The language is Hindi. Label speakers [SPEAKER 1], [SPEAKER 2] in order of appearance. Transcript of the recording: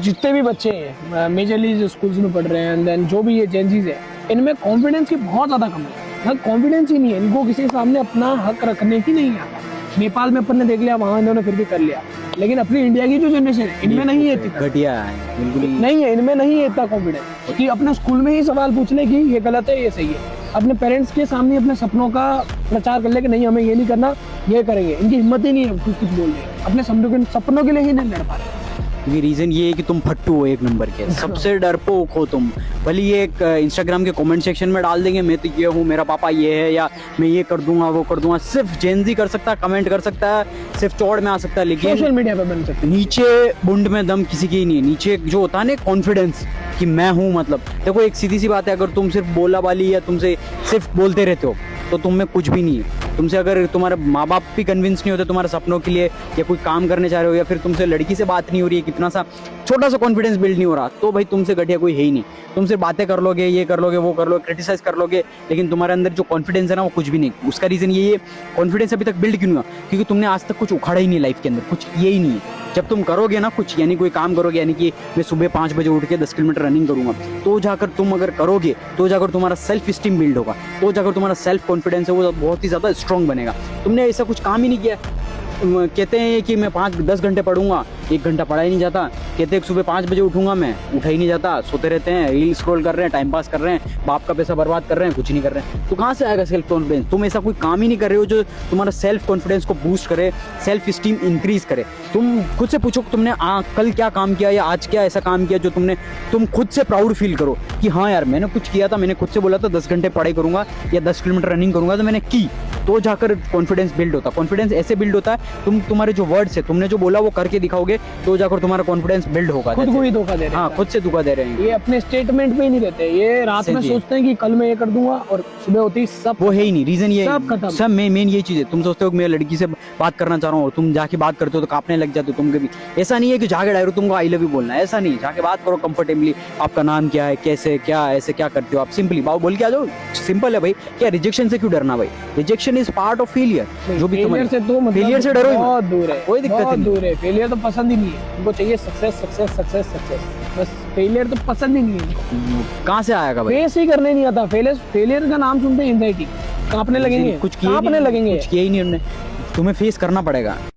[SPEAKER 1] जितने भी बच्चे हैं मेजरली जो स्कूल्स में पढ़ रहे हैं एंड देन जो भी ये जेंजीज है, इनमें कॉन्फिडेंस की बहुत ज़्यादा कमी है। कॉन्फिडेंस ही नहीं है इनको, किसी के सामने अपना हक रखने ही नहीं आता। नेपाल में अपन ने देख लिया, वहाँ इन्होंने फिर भी कर लिया, लेकिन अपनी इंडिया की जो जनरेशन है इनमें नहीं है इतना,
[SPEAKER 2] घटिया है बिल्कुल ही।
[SPEAKER 1] नहीं है इनमें, नहीं है इतना कॉन्फिडेंस कि अपने स्कूल में ही सवाल पूछ ले कि ये गलत है ये सही है। अपने पेरेंट्स के सामने अपने सपनों का प्रचार कर ले कि नहीं हमें ये नहीं करना, ये करेंगे। इनकी हिम्मत ही नहीं है कुछ बोल रहे, अपने सपनों के लिए ही नहीं लड़ पा रहे।
[SPEAKER 2] क्योंकि रीजन ये है कि तुम फट्टू हो एक नंबर के, सबसे डरपोक हो तुम। भले ये एक इंस्टाग्राम के कमेंट सेक्शन में डाल देंगे मैं तो ये हूँ, मेरा पापा ये है, या मैं ये कर दूंगा वो कर दूंगा। सिर्फ जेनजी कर सकता है, कमेंट कर सकता है, सिर्फ चौड़ में आ सकता है, लेकिन
[SPEAKER 1] सोशल मीडिया पे बन सकते हैं।
[SPEAKER 2] नीचे बुंड में दम किसी की ही नहीं है। नीचे जो होता है ना कॉन्फिडेंस कि मैं हूँ, मतलब देखो एक सीधी सी बात है, अगर तुम सिर्फ बोला वाली या तुमसे सिर्फ बोलते रहते हो तो तुम में कुछ भी नहीं है। तुमसे अगर तुम्हारे माँ बाप भी कन्विंस नहीं होते तुम्हारे सपनों के लिए, या कोई काम करने चाह रहे हो, या फिर तुमसे लड़की से बात नहीं हो रही है, कितना सा छोटा सा कॉन्फिडेंस बिल्ड नहीं हो रहा, तो भाई तुमसे घटिया कोई है ही नहीं। तुम सिर्फ बातें कर लोगे, ये कर लोगे, वो कर लोगे, क्रिटिसाइज कर लोगे, लेकिन तुम्हारे अंदर जो कॉन्फिडेंस है ना वो कुछ भी नहीं। उसका रीजन ये कॉन्फिडेंस अभी तक बिल्ड क्यों नहीं हुआ? क्योंकि तुमने आज तक कुछ उखाड़ा ही नहीं लाइफ के अंदर, कुछ ये ही नहीं है। जब तुम करोगे ना कुछ, यानी कोई काम करोगे, यानी कि मैं सुबह 5 बजे उठ के 10 किलोमीटर रनिंग करूंगा, तो जाकर तुम अगर करोगे, तो जाकर तुम्हारा सेल्फ स्टीम बिल्ड होगा, तो जाकर तुम्हारा सेल्फ कॉन्फिडेंस है वो बहुत ही ज़्यादा स्ट्रॉन्ग बनेगा। तुमने ऐसा कुछ काम ही नहीं किया। कहते हैं कि मैं 5-10 घंटे पढ़ूंगा, 1 घंटा पढ़ा ही नहीं जाता। कहते हैं सुबह 5 बजे उठूंगा, मैं उठा ही नहीं जाता, सोते रहते हैं, रील स्क्रॉल कर रहे हैं, टाइम पास कर रहे हैं, बाप का पैसा बर्बाद कर रहे हैं, कुछ नहीं कर रहे हैं। तो कहाँ से आएगा सेल्फ कॉन्फिडेंस? तुम ऐसा कोई काम ही नहीं कर रहे हो जो तुम्हारा सेल्फ कॉन्फिडेंस को बूस्ट करे, सेल्फ स्टीम इंक्रीज करे। तुम खुद से पूछो तुमने कल क्या काम किया या आज क्या ऐसा काम किया जो तुम खुद से प्राउड फील करो कि हाँ यार मैंने कुछ किया था, मैंने खुद से बोला था 10 घंटे पढ़ाई करूंगा या 10 किलोमीटर रनिंग करूंगा, तो मैंने की। तो जाकर कॉन्फिडेंस बिल्ड होता है। कॉन्फिडेंस ऐसे बिल्ड होता है, तुम्हारे जो वर्ड्स है, तुमने जो बोला वो करके दिखाओगे, तो जाकर तुम्हारा कॉन्फिडेंस बिल्ड होगा।
[SPEAKER 1] खुद को ही धोखा दे रहे हैं।
[SPEAKER 2] हाँ, खुद से धोखा दे रहे हैं।
[SPEAKER 1] ये अपने स्टेटमेंट पे ही नहीं रहते, ये रात में सोचते हैं कि कल मैं ये कर दूंगा और सुबह होती सब
[SPEAKER 2] वो है ही नहीं। रीजन ये
[SPEAKER 1] सब खत्म।
[SPEAKER 2] सब मेन ये चीज है। तुम सोचते हो कि मैं लड़की से बात करना चाह रहा हूँ, तुम जाके बात करते हो तो कांपने लग जाते हो तुम कभी। ऐसा नहीं है कि जाके डायरेक्ट तुमको आई लव यू बोलना है, ऐसा नहीं। जाके बात करो कंफर्टेबली, आपका नाम क्या है, कैसे क्या ऐसे क्या करते हो आप, सिंपली बात बोल के आ जाओ। सिंपल है भाई। क्या रिजेक्शन से क्यों डरना भाई? Rejection is part of failure. जो भी
[SPEAKER 1] फेलियर से तो मतलब
[SPEAKER 2] फेलियर से डरो
[SPEAKER 1] बहुत दूर है,
[SPEAKER 2] कोई दिक्कत नहीं,
[SPEAKER 1] दूर है। फेलियर तो पसंद ही नहीं है उनको, चाहिए सक्सेस सक्सेस सक्सेस सक्सेस, बस फेलियर तो पसंद ही नहीं है।
[SPEAKER 2] कहाँ से आएगा भाई?
[SPEAKER 1] फेस ही करने नहीं आता। फेलियर का नाम सुनते हैं एंजाइटी, कांपने लगेंगे,
[SPEAKER 2] कुछ
[SPEAKER 1] कांपने लगेंगे।
[SPEAKER 2] कुछ किया ही नहीं उन्होंने, तुम्हें फेस करना पड़ेगा।